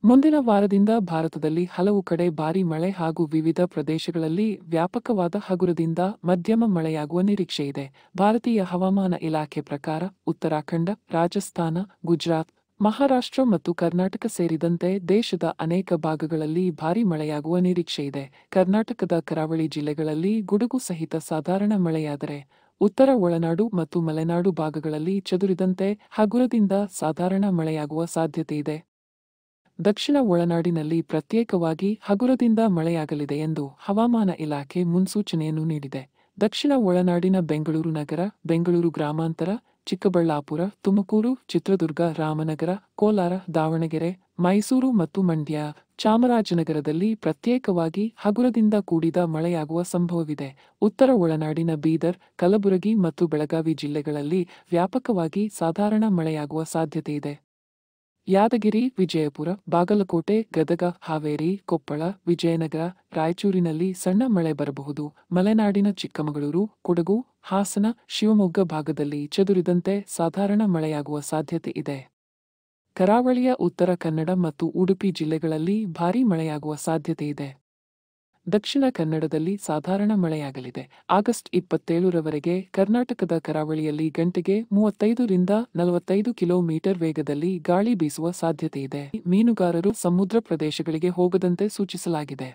ಮುಂದಿನ ವಾರದಿಂದ ಭಾರತದಲ್ಲಿ ಹಲವು ಕಡೆ ಭಾರೀ ಮಳೆ ಹಾಗೂ ವಿವಿಧ ಪ್ರದೇಶಗಳಲ್ಲಿ ವ್ಯಾಪಕವಾದ ಹಗುರದಿಂದ ಮಧ್ಯಮ ಮಳೆಯಾಗುವ ನಿರೀಕ್ಷೆಯಿದೆ. ಭಾರತೀಯ ಹವಾಮಾನ ಇಲಾಖೆ ಪ್ರಕಾರ ಉತ್ತರಾಖಂಡ, ರಾಜಸ್ಥಾನ, ಗುಜರಾತ್, ಮಹಾರಾಷ್ಟ್ರ ಮತ್ತು ಕರ್ನಾಟಕ ಸೇರಿದಂತೆ ದೇಶದ ಅನೇಕ ಭಾಗಗಳಲ್ಲಿ ಭಾರೀ ಮಳೆಯಾಗುವ ನಿರೀಕ್ಷೆಯಿದೆ. ಕರ್ನಾಟಕದ ಕರಾವಳಿ ಜಿಲ್ಲೆಗಳಲ್ಲಿ ಗುಡುಗು ಸಹಿತ ಸಾಧಾರಣ ಮಳೆಯಾದರೆ, ಉತ್ತರ ಒಳನಾಡು ಮತ್ತು ಮಲೆನಾಡು ಭಾಗಗಳಲ್ಲಿ ಚದುರಿದಂತೆ ಹಗುರದಿಂದ ಸಾಧಾರಣ ಮಳೆಯಾಗುವ ಸಾಧ್ಯತೆಯಿದೆ. ದಕ್ಷಿಣ ಒಳನಾಡಿನಲ್ಲಿ ಪ್ರತ್ಯೇಕವಾಗಿ ಹಗುರದಿಂದ ಮಳೆಯಾಗಲಿದೆ ಎಂದು ಹವಾಮಾನ ಇಲಾಖೆ ಮುನ್ಸೂಚನೆಯನ್ನು ನೀಡಿದೆ. ದಕ್ಷಿಣ ಒಳನಾಡಿನ ಬೆಂಗಳೂರು ನಗರ, ಬೆಂಗಳೂರು ಗ್ರಾಮಾಂತರ, ಚಿಕ್ಕಬಳ್ಳಾಪುರ, ತುಮಕೂರು, ಚಿತ್ರದುರ್ಗ, ರಾಮನಗರ, ಕೋಲಾರ, ದಾವಣಗೆರೆ, ಮೈಸೂರು ಮತ್ತು ಮಂಡ್ಯ, ಚಾಮರಾಜನಗರದಲ್ಲಿ ಪ್ರತ್ಯೇಕವಾಗಿ ಹಗುರದಿಂದ ಕೂಡಿದ ಮಳೆಯಾಗುವ ಸಂಭವವಿದೆ. ಉತ್ತರ ಒಳನಾಡಿನ ಬೀದರ್, ಕಲಬುರಗಿ ಮತ್ತು ಬೆಳಗಾವಿ ಜಿಲ್ಲೆಗಳಲ್ಲಿ ವ್ಯಾಪಕವಾಗಿ ಸಾಧಾರಣ ಮಳೆಯಾಗುವ ಸಾಧ್ಯತೆಯಿದೆ. ಯಾದಗಿರಿ, ವಿಜಯಪುರ, ಬಾಗಲಕೋಟೆ, ಗದಗ, ಹಾವೇರಿ, ಕೊಪ್ಪಳ, ವಿಜಯನಗರ, ರಾಯಚೂರಿನಲ್ಲಿ ಸಣ್ಣ ಮಳೆ ಬರಬಹುದು. ಮಲೆನಾಡಿನ ಚಿಕ್ಕಮಗಳೂರು, ಕೊಡಗು, ಹಾಸನ, ಶಿವಮೊಗ್ಗ ಭಾಗದಲ್ಲಿ ಚದುರಿದಂತೆ ಸಾಧಾರಣ ಮಳೆಯಾಗುವ ಸಾಧ್ಯತೆ ಇದೆ. ಕರಾವಳಿಯ ಉತ್ತರ ಕನ್ನಡ ಮತ್ತು ಉಡುಪಿ ಜಿಲ್ಲೆಗಳಲ್ಲಿ ಭಾರೀ ಮಳೆಯಾಗುವ ಸಾಧ್ಯತೆಯಿದೆ. ದಕ್ಷಿಣ ಕನ್ನಡದಲ್ಲಿ ಸಾಧಾರಣ ಮಳೆಯಾಗಲಿದೆ. ಆಗಸ್ಟ್ 27ರವರೆಗೆ ಕರ್ನಾಟಕದ ಕರಾವಳಿಯಲ್ಲಿ ಗಂಟೆಗೆ 35 ರಿಂದ 45 ಕಿಲೋಮೀಟರ್ ವೇಗದಲ್ಲಿ ಗಾಳಿ ಬೀಸುವ ಸಾಧ್ಯತೆಯಿದೆ. ಮೀನುಗಾರರು ಸಮುದ್ರ ಪ್ರದೇಶಗಳಿಗೆ ಹೋಗದಂತೆ ಸೂಚಿಸಲಾಗಿದೆ.